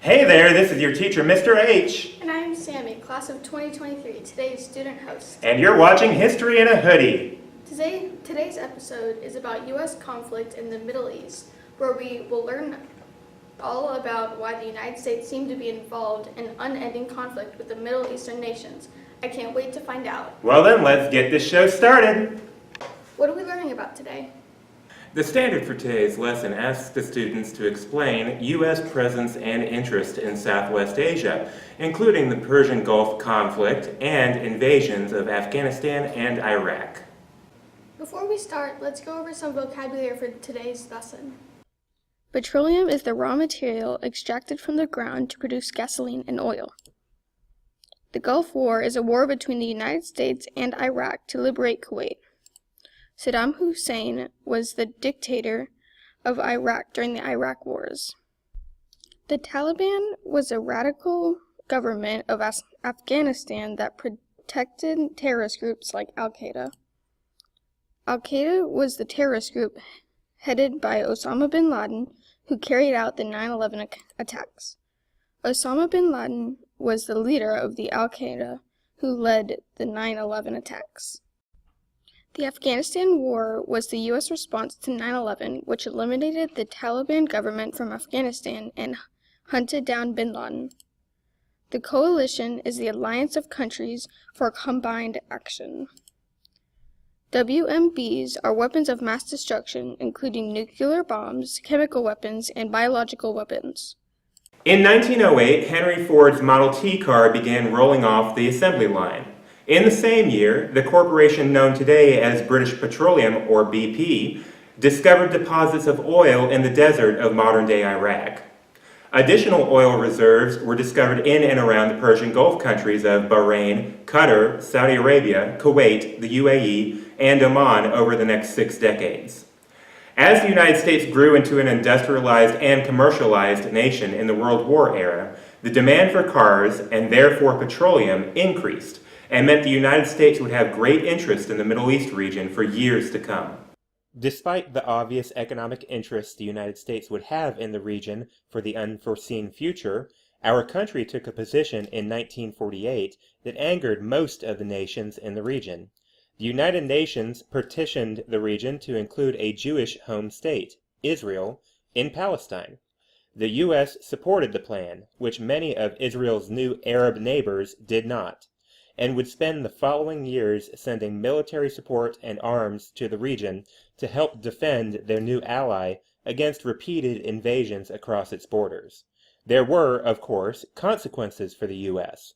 Hey there, this is your teacher, Mr. H. And I am Sammy, class of 2023, today's student host. And you're watching History in a Hoodie. Today's episode is about U.S. conflict in the Middle East, where we will learn all about why the United States seemed to be involved in unending conflict with the Middle Eastern nations. I can't wait to find out. Well then, let's get this show started. What are we learning about today? The standard for today's lesson asks the students to explain U.S. presence and interest in Southwest Asia, including the Persian Gulf conflict and invasions of Afghanistan and Iraq. Before we start, let's go over some vocabulary for today's lesson. Petroleum is the raw material extracted from the ground to produce gasoline and oil. The Gulf War is a war between the United States and Iraq to liberate Kuwait. Saddam Hussein was the dictator of Iraq during the Iraq Wars. The Taliban was a radical government of Afghanistan that protected terrorist groups like Al-Qaeda. Al-Qaeda was the terrorist group headed by Osama bin Laden, who carried out the 9/11 attacks. Osama bin Laden was the leader of the Al-Qaeda who led the 9/11 attacks. The Afghanistan War was the U.S. response to 9/11, which eliminated the Taliban government from Afghanistan and hunted down bin Laden. The coalition is the alliance of countries for combined action. WMBs are weapons of mass destruction, including nuclear bombs, chemical weapons, and biological weapons. In 1908, Henry Ford's Model T car began rolling off the assembly line. In the same year, the corporation known today as British Petroleum, or BP, discovered deposits of oil in the desert of modern-day Iraq. Additional oil reserves were discovered in and around the Persian Gulf countries of Bahrain, Qatar, Saudi Arabia, Kuwait, the UAE, and Oman over the next 6 decades. As the United States grew into an industrialized and commercialized nation in the World War era, the demand for cars, and therefore petroleum, increased, and meant the United States would have great interest in the Middle East region for years to come. Despite the obvious economic interest the United States would have in the region for the unforeseen future, our country took a position in 1948 that angered most of the nations in the region. The United Nations partitioned the region to include a Jewish home state, Israel, in Palestine. The U.S. supported the plan, which many of Israel's new Arab neighbors did not, and would spend the following years sending military support and arms to the region to help defend their new ally against repeated invasions across its borders. There were, of course, consequences for the U.S.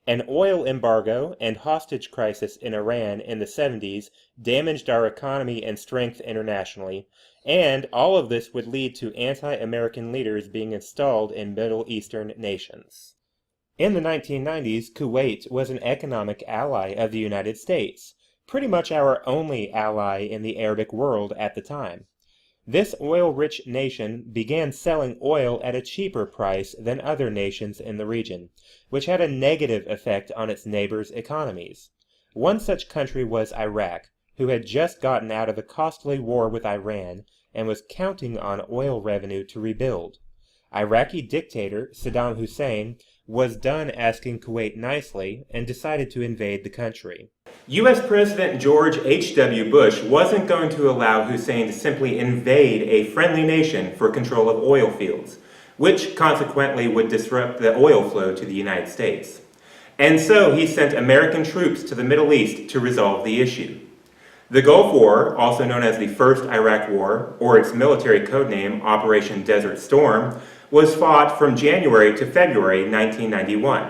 An oil embargo and hostage crisis in Iran in the 70s damaged our economy and strength internationally, and all of this would lead to anti-American leaders being installed in Middle Eastern nations. In the 1990s, Kuwait was an economic ally of the United States, pretty much our only ally in the Arabic world at the time. This oil-rich nation began selling oil at a cheaper price than other nations in the region, which had a negative effect on its neighbors' economies. One such country was Iraq, who had just gotten out of a costly war with Iran and was counting on oil revenue to rebuild. Iraqi dictator Saddam Hussein was done asking Kuwait nicely and decided to invade the country. U.S. President George H.W. Bush wasn't going to allow Hussein to simply invade a friendly nation for control of oil fields, which consequently would disrupt the oil flow to the United States. And so he sent American troops to the Middle East to resolve the issue. The Gulf War, also known as the First Iraq War, or its military codename Operation Desert Storm, was fought from January to February 1991.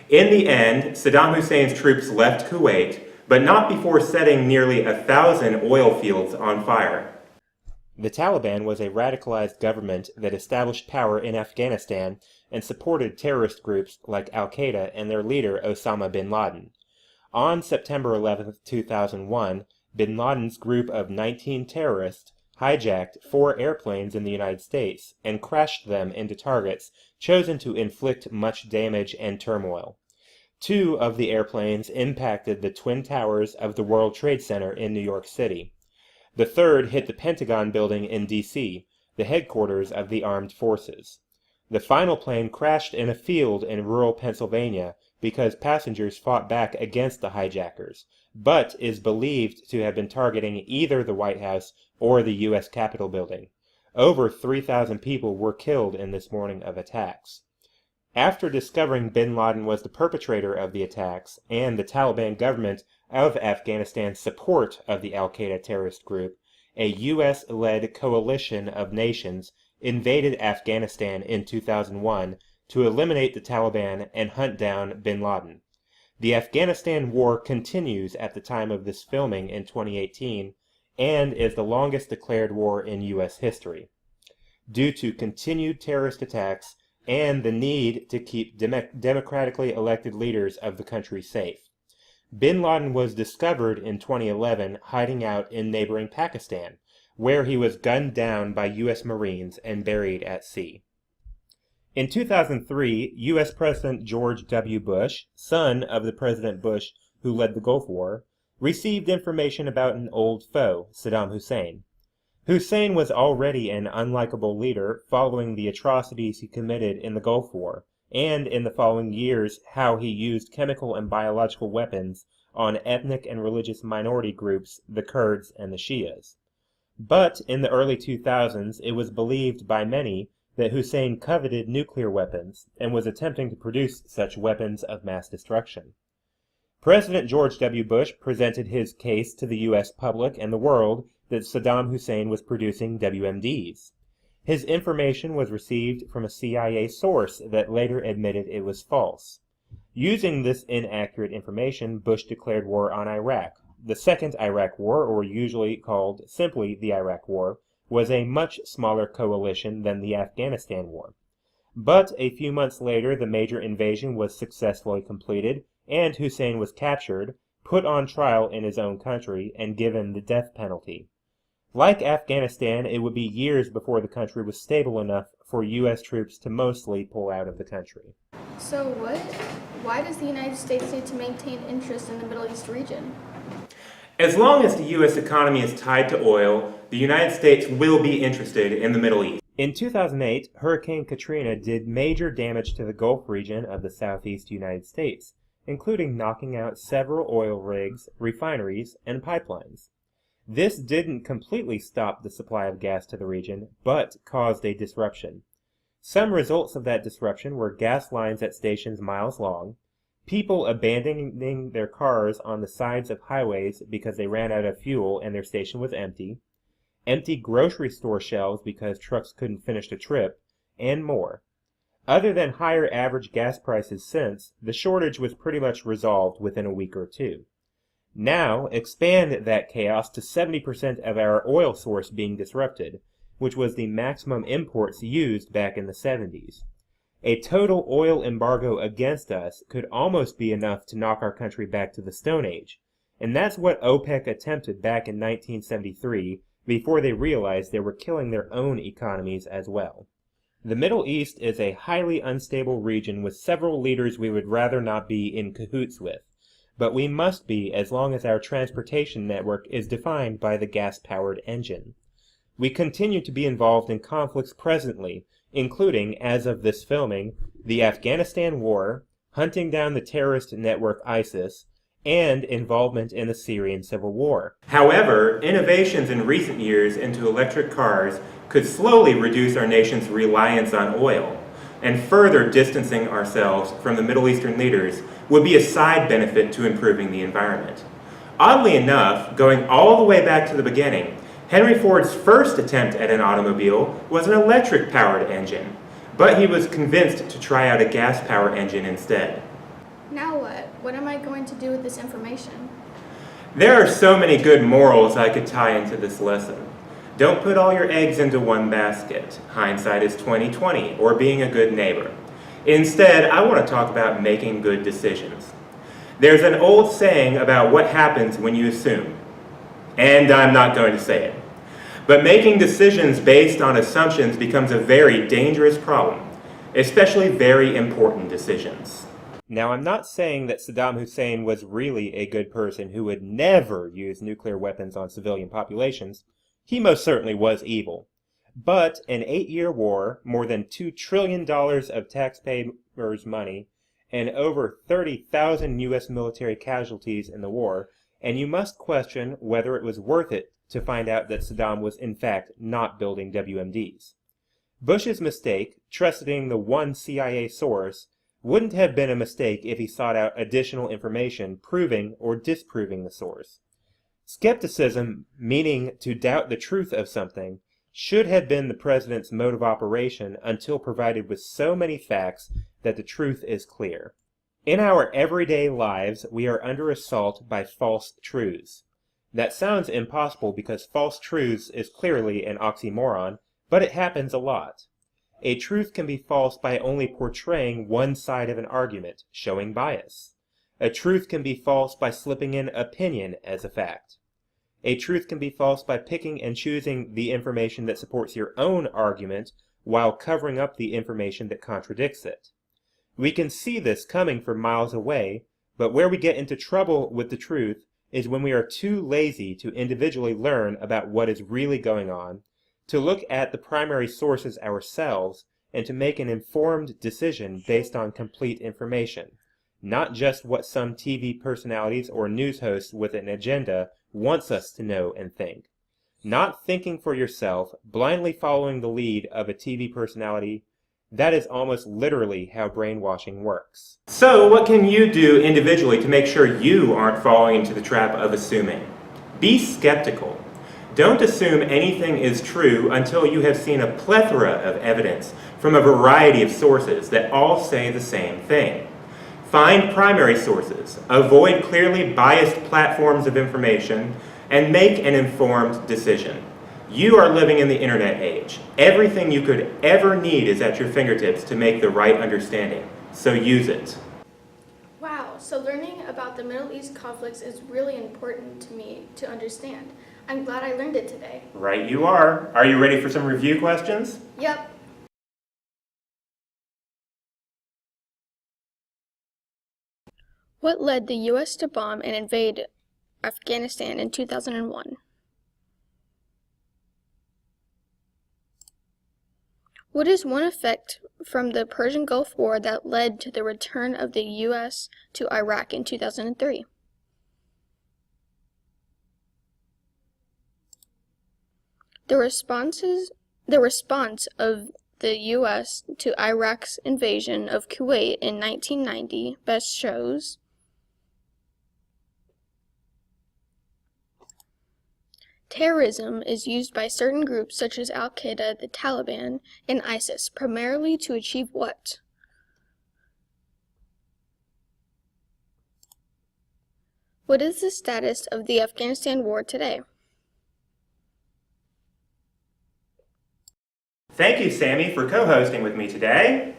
In the end, Saddam Hussein's troops left Kuwait, but not before setting nearly 1,000 oil fields on fire. The Taliban was a radicalized government that established power in Afghanistan and supported terrorist groups like Al-Qaeda and their leader Osama bin Laden. On September 11, 2001, bin Laden's group of 19 terrorists hijacked 4 airplanes in the United States and crashed them into targets chosen to inflict much damage and turmoil. 2 of the airplanes impacted the Twin Towers of the World Trade Center in New York City. The third hit the Pentagon building in D.C., the headquarters of the armed forces. The final plane crashed in a field in rural Pennsylvania because passengers fought back against the hijackers, but is believed to have been targeting either the White House or the U.S. Capitol building. Over 3,000 people were killed in this morning of attacks. After discovering bin Laden was the perpetrator of the attacks and the Taliban government of Afghanistan's support of the al-Qaeda terrorist group, a U.S.-led coalition of nations invaded Afghanistan in 2001 to eliminate the Taliban and hunt down bin Laden. The Afghanistan war continues at the time of this filming in 2018 and is the longest declared war in U.S. history. Due to continued terrorist attacks and the need to keep democratically elected leaders of the country safe. Bin Laden was discovered in 2011 hiding out in neighboring Pakistan, where he was gunned down by U.S. Marines and buried at sea. In 2003, U.S. President George W. Bush, son of the President Bush who led the Gulf War, received information about an old foe, Saddam Hussein. Hussein was already an unlikable leader following the atrocities he committed in the Gulf War, and in the following years how he used chemical and biological weapons on ethnic and religious minority groups, the Kurds and the Shias. But in the early 2000s, it was believed by many that Hussein coveted nuclear weapons and was attempting to produce such weapons of mass destruction. President George W. Bush presented his case to the U.S. public and the world that Saddam Hussein was producing WMDs. His information was received from a CIA source that later admitted it was false. Using this inaccurate information, Bush declared war on Iraq. The Second Iraq War, or usually called simply the Iraq War, was a much smaller coalition than the Afghanistan War. But a few months later, the major invasion was successfully completed, and Hussein was captured, put on trial in his own country, and given the death penalty. Like Afghanistan, it would be years before the country was stable enough for U.S. troops to mostly pull out of the country. So why does the United States need to maintain interest in the Middle East region? As long as the U.S. economy is tied to oil, the United States will be interested in the Middle East. In 2008, Hurricane Katrina did major damage to the Gulf region of the southeast United States, including knocking out several oil rigs, refineries, and pipelines. This didn't completely stop the supply of gas to the region, but caused a disruption. Some results of that disruption were gas lines at stations miles long, people abandoning their cars on the sides of highways because they ran out of fuel and their station was empty grocery store shelves because trucks couldn't finish the trip, and more. Other than higher average gas prices since, the shortage was pretty much resolved within a week or two. Now, expand that chaos to 70% of our oil source being disrupted, which was the maximum imports used back in the 70s. A total oil embargo against us could almost be enough to knock our country back to the Stone Age, and that's what OPEC attempted back in 1973 before they realized they were killing their own economies as well. The Middle East is a highly unstable region with several leaders we would rather not be in cahoots with, but we must be as long as our transportation network is defined by the gas-powered engine. We continue to be involved in conflicts presently, including, as of this filming, the Afghanistan War, hunting down the terrorist network ISIS, and involvement in the Syrian civil war. However, innovations in recent years into electric cars could slowly reduce our nation's reliance on oil, and further distancing ourselves from the Middle Eastern leaders would be a side benefit to improving the environment. Oddly enough, going all the way back to the beginning, Henry Ford's first attempt at an automobile was an electric-powered engine, but he was convinced to try out a gas-powered engine instead. Now what? What am I going to do with this information? There are so many good morals I could tie into this lesson. Don't put all your eggs into one basket. Hindsight is 20/20, or being a good neighbor. Instead, I want to talk about making good decisions. There's an old saying about what happens when you assume, and I'm not going to say it. But making decisions based on assumptions becomes a very dangerous problem, especially very important decisions. Now, I'm not saying that Saddam Hussein was really a good person who would never use nuclear weapons on civilian populations. He most certainly was evil. But an 8-year war, more than $2 trillion of taxpayers' money, and over 30,000 U.S. military casualties in the war, and you must question whether it was worth it to find out that Saddam was in fact not building WMDs. Bush's mistake, trusting the one CIA source, wouldn't have been a mistake if he sought out additional information proving or disproving the source. Skepticism, meaning to doubt the truth of something, should have been the president's mode of operation until provided with so many facts that the truth is clear. In our everyday lives, we are under assault by false truths. That sounds impossible because false truths is clearly an oxymoron, but it happens a lot. A truth can be false by only portraying one side of an argument, showing bias. A truth can be false by slipping in opinion as a fact. A truth can be false by picking and choosing the information that supports your own argument while covering up the information that contradicts it. We can see this coming from miles away, but where we get into trouble with the truth is when we are too lazy to individually learn about what is really going on, to look at the primary sources ourselves, and to make an informed decision based on complete information, not just what some TV personalities or news hosts with an agenda wants us to know and think. Not thinking for yourself, blindly following the lead of a TV personality, that is almost literally how brainwashing works. So what can you do individually to make sure you aren't falling into the trap of assuming? Be skeptical. Don't assume anything is true until you have seen a plethora of evidence from a variety of sources that all say the same thing. Find primary sources, avoid clearly biased platforms of information, and make an informed decision. You are living in the internet age. Everything you could ever need is at your fingertips to make the right understanding, so use it. Wow, so learning about the Middle East conflicts is really important to me to understand. I'm glad I learned it today. Right you are. Are you ready for some review questions? Yep. What led the U.S. to bomb and invade Afghanistan in 2001? What is one effect from the Persian Gulf War that led to the return of the U.S. to Iraq in 2003? The response of the U.S. to Iraq's invasion of Kuwait in 1990 best shows terrorism is used by certain groups such as Al-Qaeda, the Taliban, and ISIS, primarily to achieve what? What is the status of the Afghanistan war today? Thank you, Sammy, for co-hosting with me today.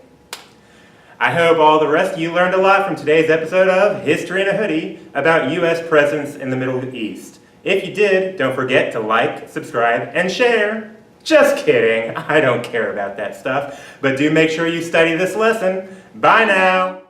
I hope all the rest of you learned a lot from today's episode of History in a Hoodie about U.S. presence in the Middle East. If you did, don't forget to like, subscribe, and share. Just kidding, I don't care about that stuff, but do make sure you study this lesson. Bye now!